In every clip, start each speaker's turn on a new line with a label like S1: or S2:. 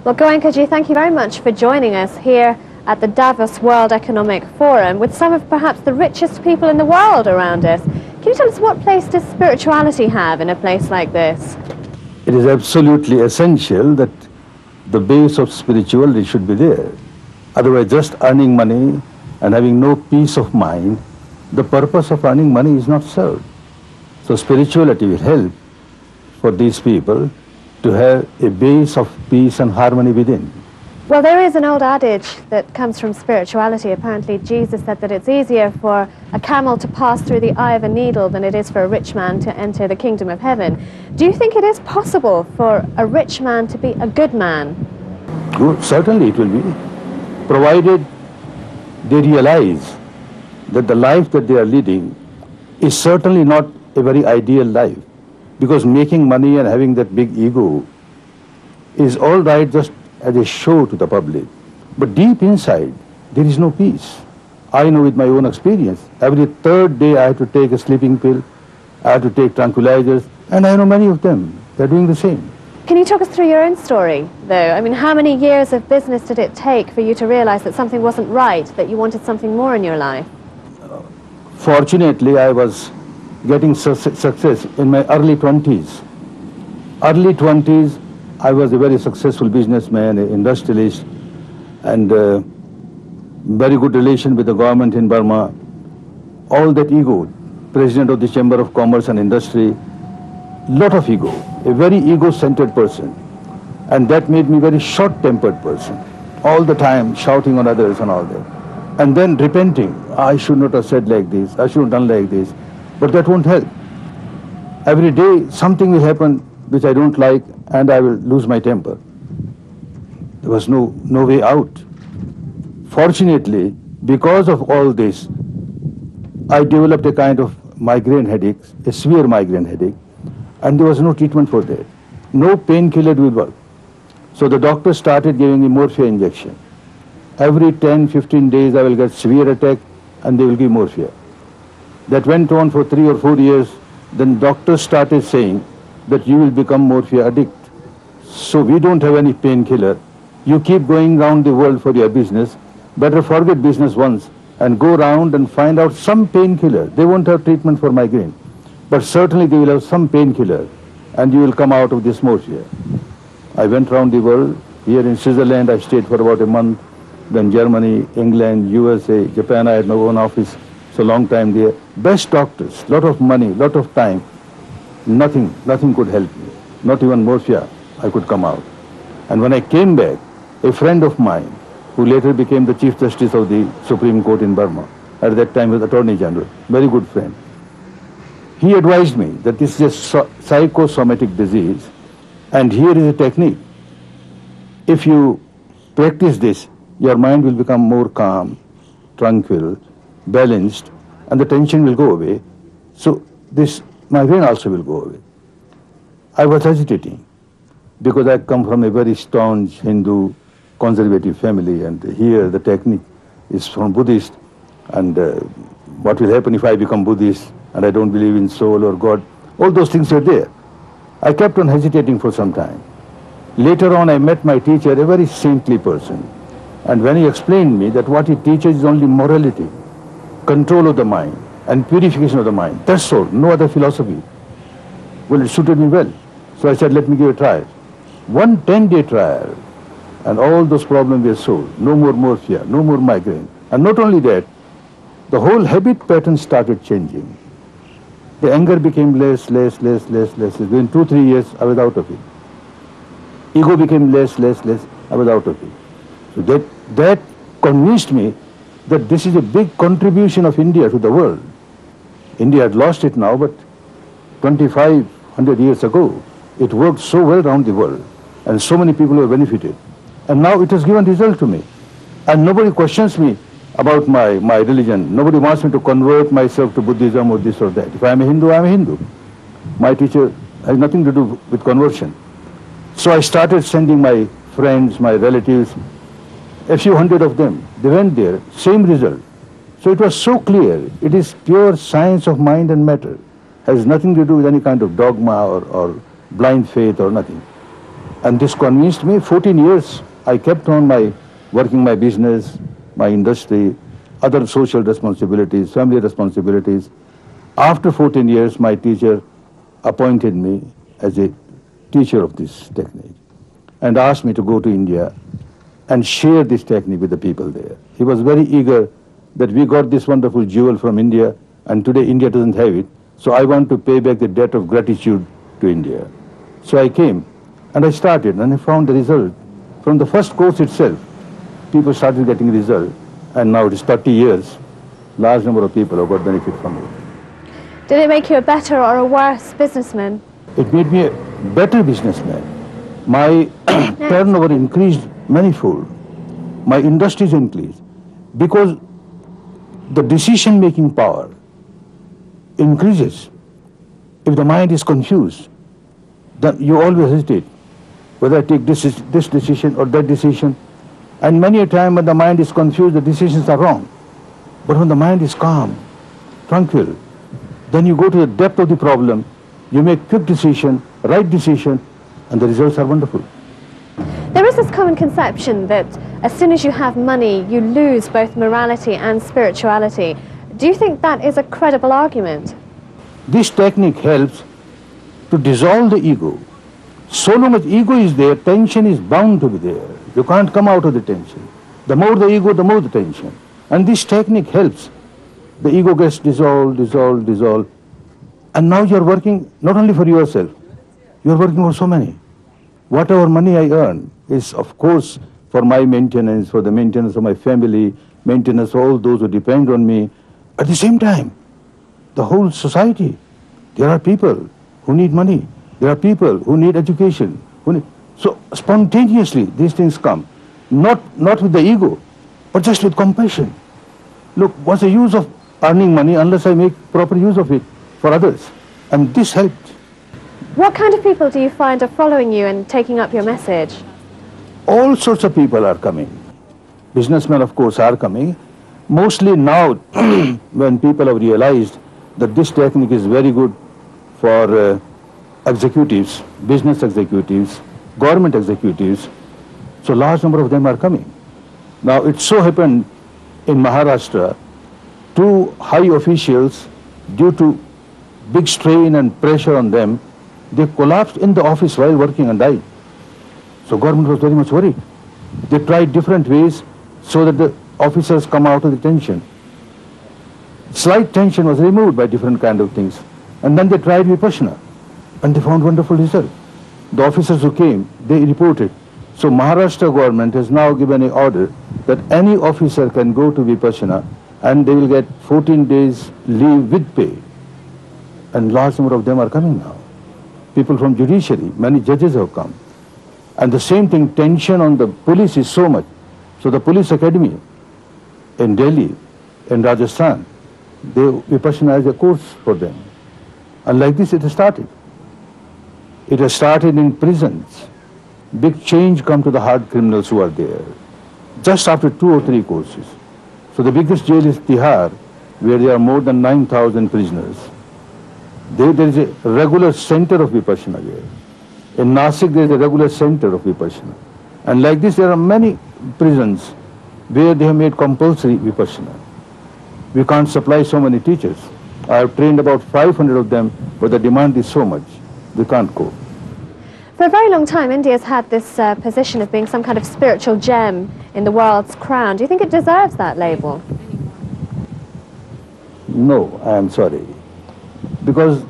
S1: Well, Goenka, thank you very much for joining us here at the Davos World Economic Forum with some of perhaps the richest people in the world around us. Can you tell us what place does spirituality have in a place like this?
S2: It is absolutely essential that the base of spirituality should be there. Otherwise, just earning money and having no peace of mind, the purpose of earning money is not served. So spirituality will help for these people to have a base of peace and harmony within.
S1: Well, there is an old adage that comes from spirituality. Apparently, Jesus said that it's easier for a camel to pass through the eye of a needle than it is for a rich man to enter the kingdom of heaven. Do you think it is possible for a rich man to be a good man?
S2: Good. Certainly it will be, provided they realize that the life that they are leading is certainly not a very ideal life. Because making money and having that big ego is all right just as a show to the public. But deep inside, there is no peace. I know with my own experience, every third day I have to take a sleeping pill, I have to take tranquilizers, and I know many of them, they're doing the same.
S1: Can you talk us through your own story, though? I mean, how many years of business did it take for you to realize that something wasn't right, that you wanted something more in your life?
S2: Fortunately, I was getting success in my early 20s. Early 20s, I was a very successful businessman, an industrialist, and very good relation with the government in Burma. All that ego, president of the Chamber of Commerce and Industry, lot of ego, a very ego-centered person. And that made me a very short-tempered person, all the time shouting on others and all that. And then repenting, I should not have said like this, I should have done like this. But that won't help. Every day something will happen which I don't like and I will lose my temper. There was no way out. Fortunately, because of all this, I developed a kind of migraine headache, a severe migraine headache, and there was no treatment for that. No painkiller would work. So the doctor started giving me morphia injection. Every 10-15 days I will get severe attack and they will give morphia. That went on for 3 or 4 years. Then doctors started saying that you will become morphia addict. So we don't have any painkiller. You keep going around the world for your business. Better forget business once and go around and find out some painkiller. They won't have treatment for migraine, but certainly they will have some painkiller and you will come out of this morphia. I went around the world. Here in Switzerland I stayed for about a month. Then Germany, England, USA, Japan, I had my own office. So long time there. Best doctors, lot of money, lot of time. Nothing could help me. Not even morphia, I could come out. And when I came back, a friend of mine, who later became the Chief Justice of the Supreme Court in Burma, at that time was Attorney General, very good friend. He advised me that this is a psychosomatic disease, and here is a technique. If you practice this, your mind will become more calm, tranquil, balanced, and the tension will go away. So this migraine also will go away. I was hesitating because I come from a very staunch Hindu conservative family, and here the technique is from Buddhist, and what will happen if I become Buddhist and I don't believe in soul or God? All those things are there. I kept on hesitating for some time. Later on I met my teacher, a very saintly person, and when he explained me that what he teaches is only morality, control of the mind and purification of the mind. That's all, no other philosophy. Well, it suited me well. So I said, let me give a try. One 10-day trial, and all those problems were solved. No more morphia, no more migraine. And not only that, the whole habit pattern started changing. The anger became less. Within 2-3 years, I was out of it. Ego became less. I was out of it. So that convinced me that this is a big contribution of India to the world. India had lost it now, but 2,500 years ago, it worked so well around the world, and so many people were benefited. And now it has given result to me. And nobody questions me about my religion. Nobody wants me to convert myself to Buddhism or this or that. If I am a Hindu, I am a Hindu. My teacher has nothing to do with conversion. So I started sending my friends, my relatives, a few hundred of them. They went there, same result. So it was so clear. It is pure science of mind and matter. Has nothing to do with any kind of dogma or blind faith or nothing. And this convinced me. 14 years I kept on working my business, my industry, other social responsibilities, family responsibilities. After 14 years, my teacher appointed me as a teacher of this technique and asked me to go to India and share this technique with the people there. He was very eager that we got this wonderful jewel from India, and today India doesn't have it, so I want to pay back the debt of gratitude to India. So I came and I started, and I found the result. From the first course itself, people started getting result, and now it is 30 years. Large number of people have got benefit from it.
S1: Did it make you a better or a worse businessman?
S2: It made me a better businessman. My turnover increased manifold. My industries increased because the decision-making power increases. If the mind is confused, then you always hesitate whether I take this decision or that decision. And many a time when the mind is confused, the decisions are wrong. But when the mind is calm, tranquil, then you go to the depth of the problem, you make quick decision, right decision, and the results are wonderful.
S1: There is this common conception that as soon as you have money, you lose both morality and spirituality. Do you think that is a credible argument?
S2: This technique helps to dissolve the ego. So much ego is there, tension is bound to be there. You can't come out of the tension. The more the ego, the more the tension. And this technique helps. The ego gets dissolved, dissolved, dissolved. And now you're working not only for yourself, you're working for so many. Whatever money I earn is, of course, for my maintenance, for the maintenance of my family, maintenance of all those who depend on me. At the same time, the whole society, there are people who need money. There are people who need education. So spontaneously these things come. Not with the ego, but just with compassion. Look, what's the use of earning money unless I make proper use of it for others? And this helped.
S1: What kind of people do you find are following you and taking up your message?
S2: All sorts of people are coming. Businessmen, of course, are coming. Mostly now, when people have realized that this technique is very good for executives, business executives, government executives, so large number of them are coming. Now, it so happened in Maharashtra, 2 high officials, due to big strain and pressure on them, they collapsed in the office while working and died. So government was very much worried. They tried different ways so that the officers come out of the tension. Slight tension was removed by different kind of things. And then they tried Vipassana, and they found wonderful result. The officers who came, they reported. So Maharashtra government has now given an order that any officer can go to Vipassana and they will get 14 days leave with pay. And large number of them are coming now. People from judiciary, many judges have come. And the same thing, tension on the police is so much. So the police academy in Delhi, in Rajasthan, they Vipassana is a course for them. And like this it has started. It has started in prisons. Big change come to the hard criminals who are there, just after 2 or 3 courses. So the biggest jail is Tihar, where there are more than 9,000 prisoners. There is a regular center of Vipassana there. In Nasik there is a regular center of Vipassana. And like this there are many prisons where they have made compulsory Vipassana. We can't supply so many teachers. I have trained about 500 of them, but the demand is so much, we can't go.
S1: For a very long time, India has had this position of being some kind of spiritual gem in the world's crown. Do you think it deserves that label?
S2: No, I am sorry. Because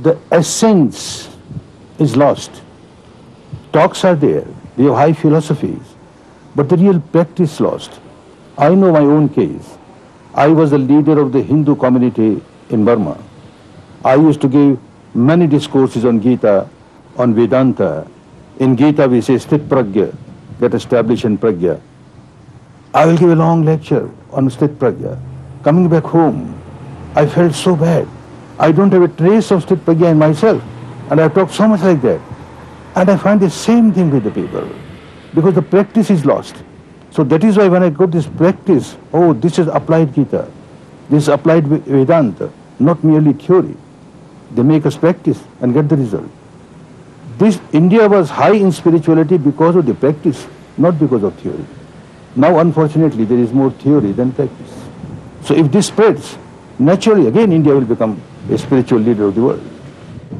S2: the essence is lost. Talks are there, we have high philosophies, but the real practice lost. I know my own case. I was the leader of the Hindu community in Burma. I used to give many discourses on Gita, on Vedanta. In Gita we say Sthit Pragya, get established in Pragya. I will give a long lecture on Sthit Pragya. Coming back home, I felt so bad. I don't have a trace of Sthit Pragya in myself, and I talk so much like that. And I find the same thing with the people, because the practice is lost. So that is why when I got this practice, oh, this is applied Gita, this is applied Vedanta, not merely theory. They make us practice and get the result. India was high in spirituality because of the practice, not because of theory. Now, unfortunately, there is more theory than practice. So if this spreads, naturally, again, India will become a spiritual leader of the world.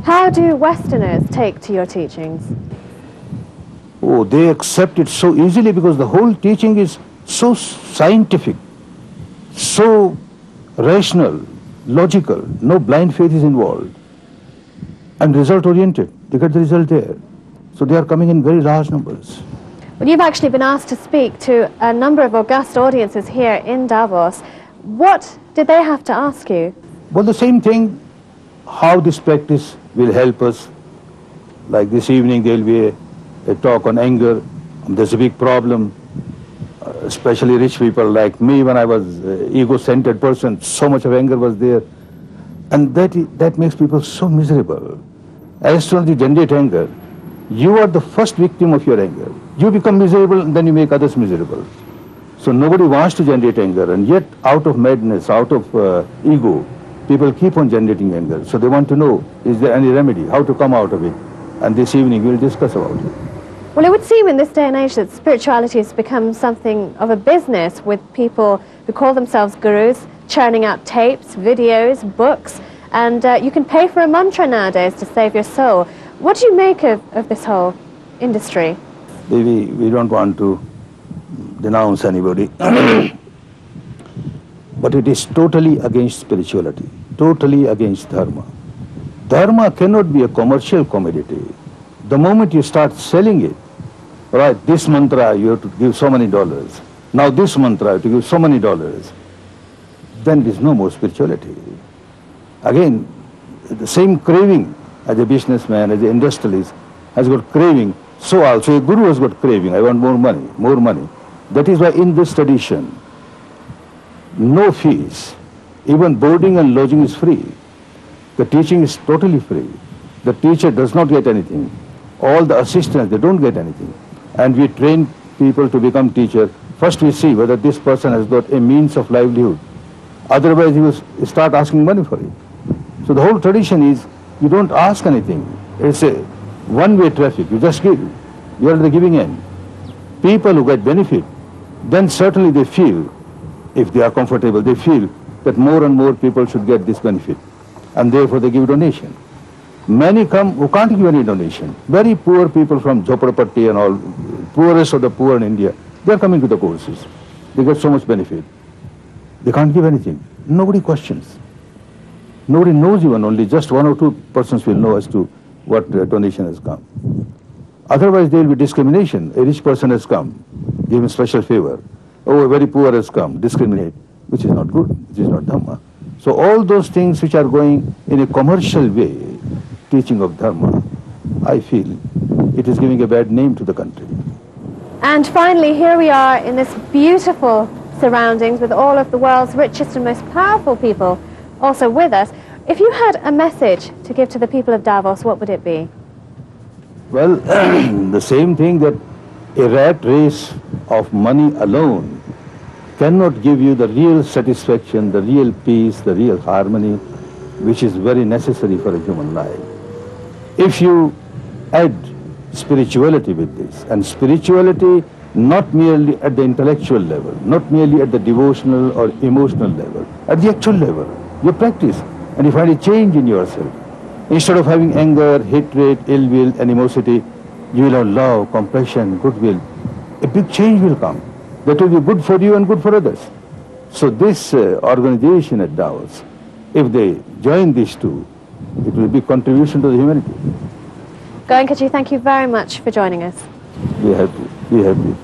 S1: How do Westerners take to your teachings?
S2: Oh, they accept it so easily because the whole teaching is so scientific, so rational, logical, no blind faith is involved, and result-oriented. They get the result there. So they are coming in very large numbers.
S1: Well, you've actually been asked to speak to a number of august audiences here in Davos. What did they have to ask you?
S2: Well, the same thing, how this practice will help us. Like this evening, there will be a talk on anger. There's a big problem, especially rich people like me. When I was an ego-centered person, so much of anger was there. And that makes people so miserable. As soon as you generate anger, you are the first victim of your anger. You become miserable and then you make others miserable. So nobody wants to generate anger, and yet out of madness, out of ego, people keep on generating anger. So they want to know, is there any remedy, how to come out of it? And this evening we'll discuss about it.
S1: Well, it would seem in this day and age that spirituality has become something of a business, with people who call themselves gurus churning out tapes, videos, books, and you can pay for a mantra nowadays to save your soul. What do you make of this whole industry?
S2: We don't want to denounce anybody, but it is totally against spirituality, totally against dharma. Dharma cannot be a commercial commodity. The moment you start selling it, right, this mantra you have to give so many dollars, now this mantra you have to give so many dollars, then there is no more spirituality. Again, the same craving as a businessman, as an industrialist has got craving, so also a guru has got craving. I want more money, more money. That is why in this tradition, no fees, even boarding and lodging is free. The teaching is totally free. The teacher does not get anything. All the assistants, they don't get anything. And we train people to become teacher. First we see whether this person has got a means of livelihood. Otherwise he will start asking money for it. So the whole tradition is, you don't ask anything. It's a one-way traffic. You just give. You are at the giving end. People who get benefit, then certainly they feel, if they are comfortable, they feel that more and more people should get this benefit. And therefore they give donation. Many come who can't give any donation. Very poor people from Jhopadapatti and all, poorest of the poor in India, they are coming to the courses. They get so much benefit. They can't give anything. Nobody questions. Nobody knows even, only just 1 or 2 persons will know as to what donation has come. Otherwise there will be discrimination. A rich person has come, give him special favor. Oh, a very poor has come, discriminate, which is not good, which is not dhamma. So all those things which are going in a commercial way, teaching of dharma, I feel it is giving a bad name to the country.
S1: And finally, here we are in this beautiful surroundings with all of the world's richest and most powerful people also with us. If you had a message to give to the people of Davos, what would it be?
S2: Well, the same thing, that a rat race of money alone cannot give you the real satisfaction, the real peace, the real harmony, which is very necessary for a human life. If you add spirituality with this, and spirituality not merely at the intellectual level, not merely at the devotional or emotional level, at the actual level, you practice and you find a change in yourself. Instead of having anger, hatred, ill will, animosity, you will have love, compassion, goodwill. A big change will come. That will be good for you and good for others. So this organization at Davos, if they join these two, it will be a contribution to the humanity.
S1: Goenka ji, thank you very much for joining us.
S2: We are happy.